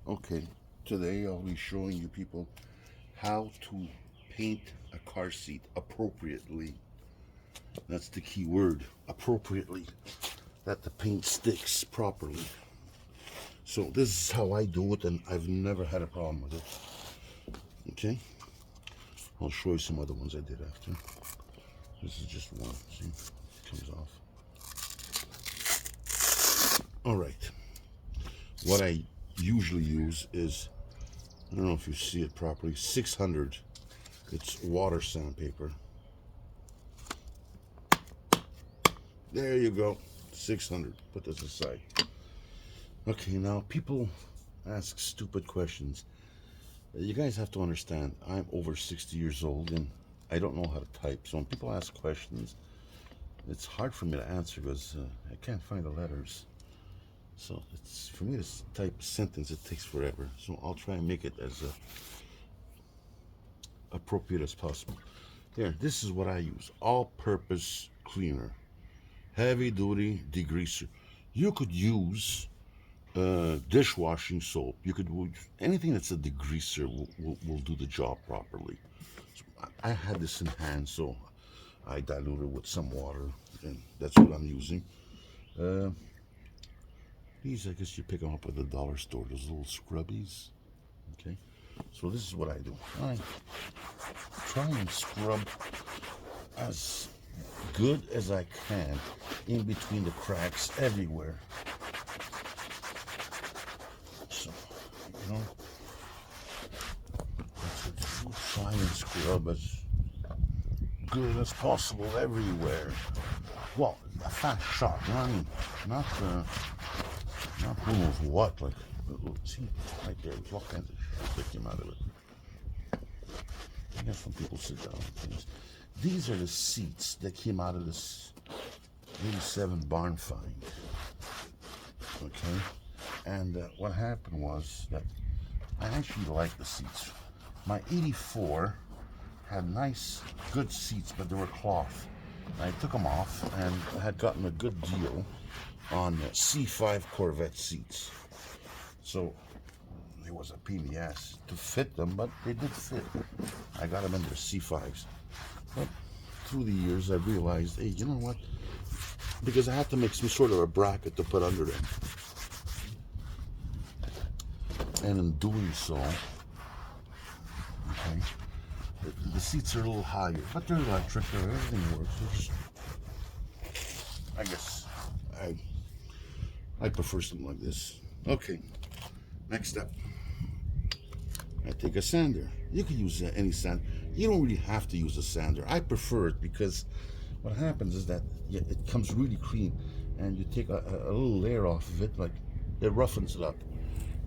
Okay, today I'll be showing you people how to paint a car seat appropriately. That's the key word, appropriately, that the paint sticks properly. So this is how I do it, and I've never had a problem with it. Okay, I'll show you some other ones I did after. This is just one, see, it comes off. All right, what I usually use is, I don't know if you see it properly, 600. It's water sandpaper. There you go, 600. Put this aside. Okay, now people ask stupid questions. You guys have to understand, I'm over 60 years old and I don't know how to type. So when people ask questions, it's hard for me to answer because I can't find the letters. So it's, for me to type a sentence, it takes forever. So I'll try and make it as appropriate as possible. There, this is what I use. All-purpose cleaner. Heavy-duty degreaser. You could use dishwashing soap. You could use anything that's a degreaser will do the job properly. So I had this in hand, so I diluted it with some water, and that's what I'm using. These, I guess you pick them up at the dollar store, those little scrubbies. Okay, so this is what I do. I try and scrub as good as I can in between the cracks everywhere. So, you know, try and scrub as good as possible everywhere. Well, a fast shot, you know what I mean? Not who knows what, like, see, right there, there's all kinds of shit that came out of it. I guess when people sit down and things. These are the seats that came out of this 87 barn find. Okay? And what happened was that I actually liked the seats. My 84 had nice, good seats, but they were cloth. I took them off and I had gotten a good deal on C5 Corvette seats. So it was a pain in the ass to fit them, but they did fit. I got them in their C5s. But through the years, I realized, hey, you know what? Because I had to make some sort of a bracket to put under them. And in doing so, okay, the seats are a little higher, but they're electric, everything works. Just, I guess I prefer something like this. Okay, next step. I take a sander. You can use any sander. You don't really have to use a sander. I prefer it because what happens is that it comes really clean, and you take a little layer off of it, like it roughens it up.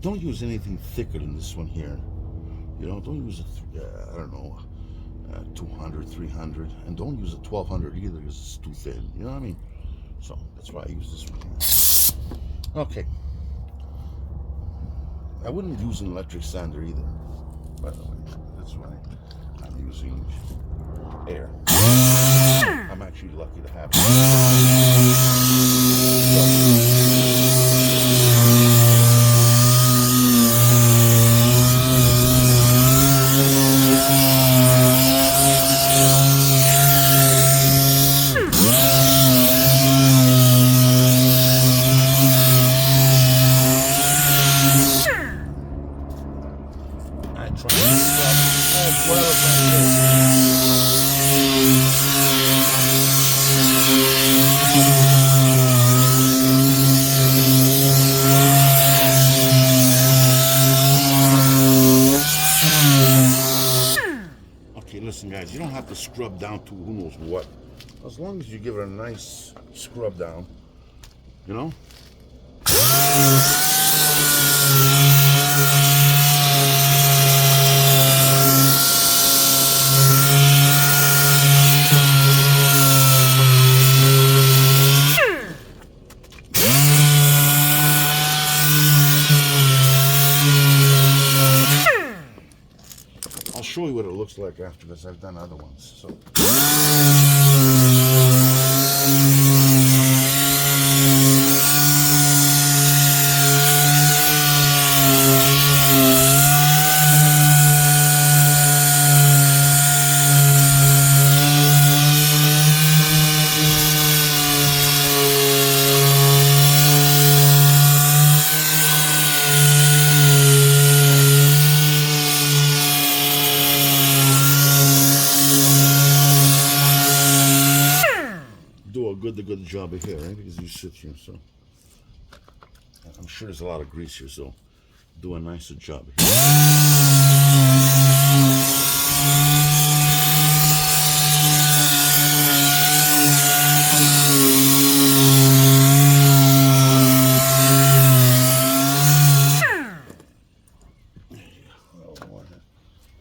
Don't use anything thicker than this one here. You know, don't use I don't know, 200, 300, and don't use a 1200 either because it's too thin. You know what I mean? So that's why I use this one here. Okay. I wouldn't use an electric sander either, by the way. That's why I'm using air. I'm actually lucky to have Listen, guys, you don't have to scrub down to who knows what. As long as you give it a nice scrub down, you know? I'll show you what it looks like after this. I've done other ones. So. job of hair, right? Because you sit here, so I'm sure there's a lot of grease here, so do a nicer job here.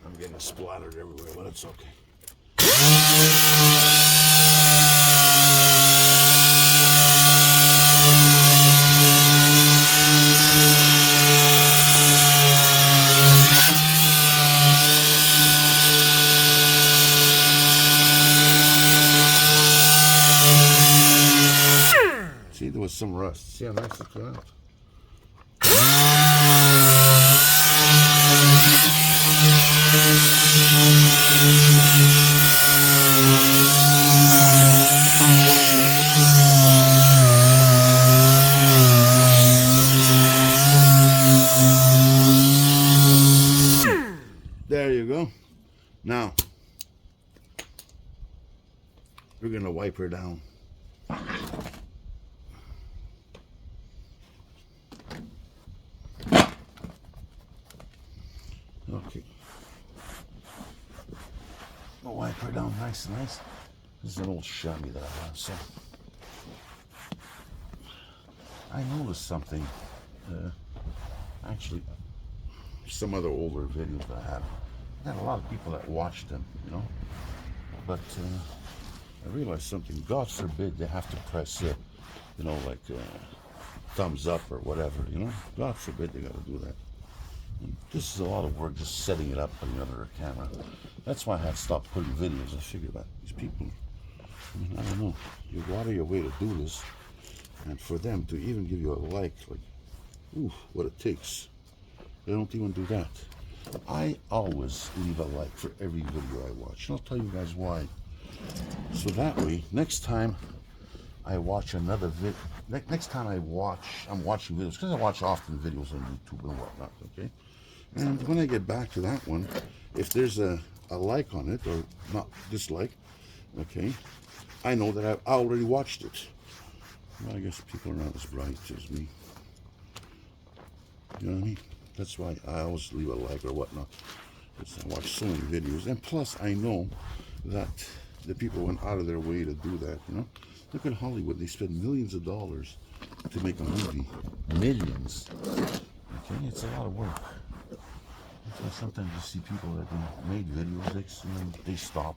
I'm getting splattered everywhere, but it's okay. See, there was some rust. See how nice it came out? There you go. Now, we're going to wipe her down. Okay. We'll wipe her down nice and nice. This is an old chamois that I have, so. I noticed something. Actually, some other older videos that I have. I got a lot of people that watch them, you know. But I realized something. God forbid they have to press it, you know, like thumbs up or whatever, you know. God forbid they got to do that. And this is a lot of work just setting it up, putting it under a camera. That's why I had stopped putting videos. I figured that these people, I mean, I don't know. You go out of your way to do this, and for them to even give you a like, ooh, what it takes. They don't even do that. I always leave a like for every video I watch. And I'll tell you guys why. So that way, next time I watch another video, next time I'm watching videos, because I watch often videos on YouTube and whatnot, okay? And when I get back to that one, if there's a like on it, or not dislike, okay, I know that I already watched it. Well, I guess people are not as bright as me. You know what I mean? That's why I always leave a like or whatnot. Because I watch so many videos. And plus, I know that the people went out of their way to do that, you know? Look at Hollywood. They spend millions of dollars to make a movie. Millions. Okay? It's a lot of work. That's why sometimes you see people that made videos, they stop.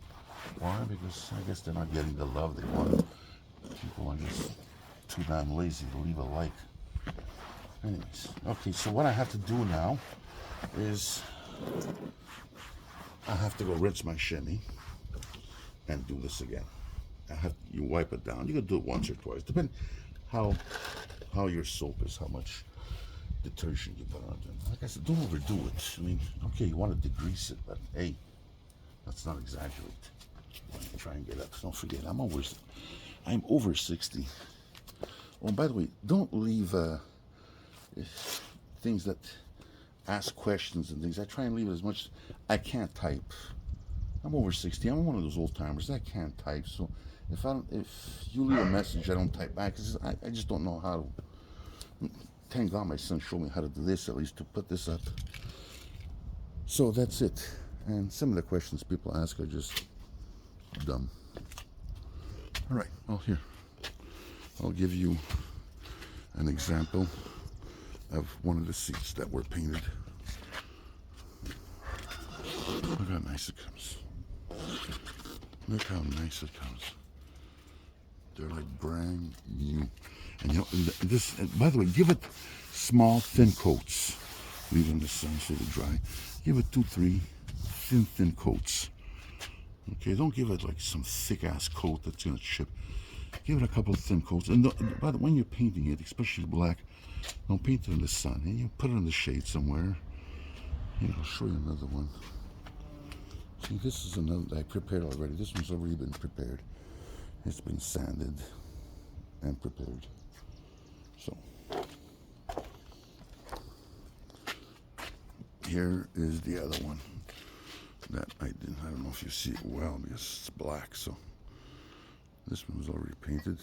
Why? Because I guess they're not getting the love they want. People are just too damn lazy to leave a like. Anyways, okay, so what I have to do now is I have to go rinse my chamois and do this again. You wipe it down. You can do it once or twice, depending how your soap is, how much detergent you put on it. Like I said, don't overdo it. I mean, okay, you want to degrease it, but hey, let's not exaggerate. Try and get up. Don't forget, I'm over 60. Oh, by the way, don't leave things that ask questions and things. I try and leave it as much. I can't type. I'm over 60. I'm one of those old timers. I can't type. So if you leave a message, I don't type back. I just don't know how to. Thank God my son showed me how to do this, at least to put this up. So that's it. And some of the questions people ask are just dumb. All right. Well, here. I'll give you an example of one of the seats that were painted. Look how nice it comes. Look how nice it comes. They're like brand new. And you know, this, by the way, give it small, thin coats. Leave it in the sun so they dry. Give it 2-3 thin coats. Okay, don't give it like some thick ass coat that's gonna chip. Give it a couple of thin coats. And by the way, when you're painting it, especially black, don't paint it in the sun. And you put it in the shade somewhere. Here, I'll show you another one. See, this is another that I prepared already. This one's already been prepared. It's been sanded and prepared. So here is the other one that I don't know if you see it well because it's black. So this one was already painted.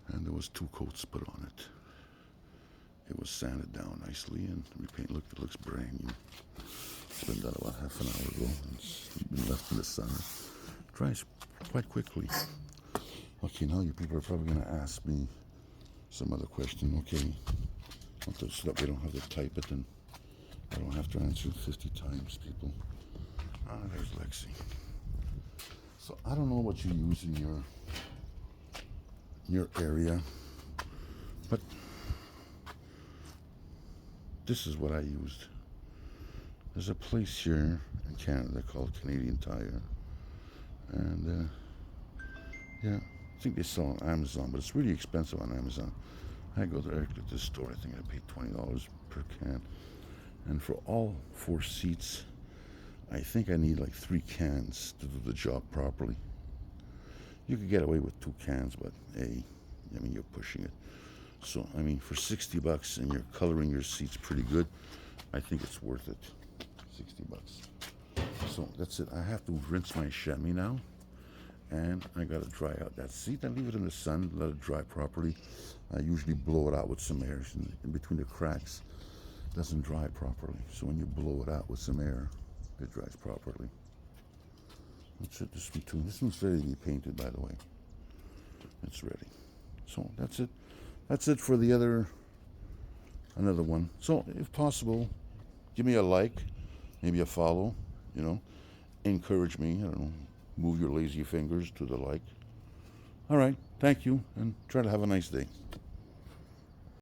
And there was 2 coats put on it. It was sanded down nicely and repainted. Look, it looks brand new. It's been done about half an hour ago. It's been left in the sun. It dries quite quickly. Okay, now you people are probably going to ask me some other question. Okay, so that we don't have to type it and I don't have to answer 50 times, people. Ah, there's Lexi. So I don't know what you use in your area, but this is what I used. There's a place here in Canada called Canadian Tire, and yeah, I think they sell on Amazon, but it's really expensive on Amazon. I go directly to the store. I think I paid $20 per can, and for all 4 seats, I think I need like 3 cans to do the job properly. You could get away with 2 cans, but hey, I mean, you're pushing it. So, I mean, for $60 and you're coloring your seats pretty good, I think it's worth it. $60. So that's it. I have to rinse my chamois now, and I gotta dry out that seat. I leave it in the sun, let it dry properly. I usually blow it out with some air in between the cracks. It doesn't dry properly. So when you blow it out with some air, it dries properly. That's it. This one too. This one's ready to be painted, by the way. It's ready. So that's it. That's it for the another one. So if possible, give me a like, maybe a follow, encourage me, I don't know, move your lazy fingers to the like. All right, thank you, and try to have a nice day.